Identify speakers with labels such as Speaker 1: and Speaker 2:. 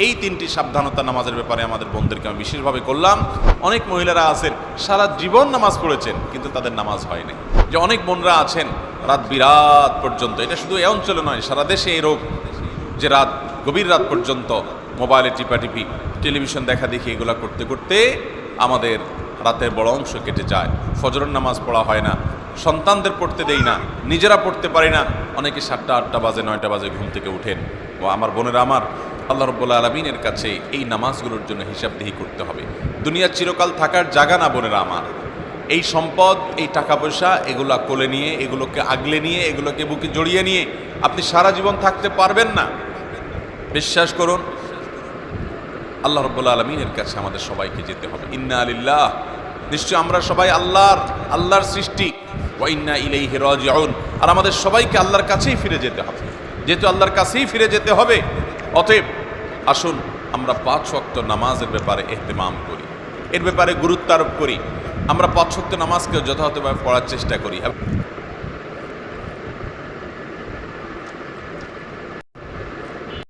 Speaker 1: এই তিনটি সাবধানতা নামাজের ব্যাপারে আমাদের বোনদেরকে আমি বিশেষভাবে করলাম। অনেক মহিলারা আছেন সারা জীবন নামাজ পড়েছেন কিন্তু তাদের নামাজ হয়নি। যে অনেক বোনরা আছেন রাত বিরাত পর্যন্ত, এটা শুধু এই অঞ্চলে নয়, সারা দেশে এই রোগ, যে রাত গভীর রাত পর্যন্ত মোবাইলে টিপাটিপি, টেলিভিশন দেখা দেখি, এগুলো করতে করতে আমাদের রাতের বড় অংশ কেটে যায়। ফজরের নামাজ পড়া হয় না, সন্তানদের পড়তে দেই না, নিজেরা পড়তে পারি না। অনেকে 7টা 8টা বাজে 9টা বাজে ঘুম থেকে উঠেন। ও আমার বোনেরা আমার, আল্লাহ রাব্বুল আলামিনের কাছে এই নামাজগুলোর জন্য হিসাবদিহি করতে হবে। দুনিয়া চিরকাল থাকার জায়গা না বোনেরা আমার। এই সম্পদ, এই টাকা পয়সা, এগুলা কোলে নিয়ে, এগুলোকে আগলে নিয়ে, এগুলোকে বুকে জড়িয়ে নিয়ে আপনি সারা জীবন থাকতে পারবেন না। বিশ্বাস করুন, আল্লাহ রাব্বুল আলামিনের কাছে আমাদের সবাইকে যেতে হবে। ইন্না লিল্লাহ, নিশ্চয় আমরা সবাই আল্লাহর সৃষ্টি, ওয়া ইন্না ইলাইহি রাজিউন, আর আমাদের সবাইকে আল্লাহর কাছেই ফিরে যেতে হবে। যেহেতু আল্লাহর কাছেই ফিরে যেতে হবে, অতএব আসুন আমরা 5 ওয়াক্ত নামাজের ব্যাপারে ইহতিমাম করি, এর ব্যাপারে গুরুত্ব আরোপ করি। আমরা 5 ওয়াক্ত নামাজকে যথাযথভাবে পড়ার চেষ্টা করি।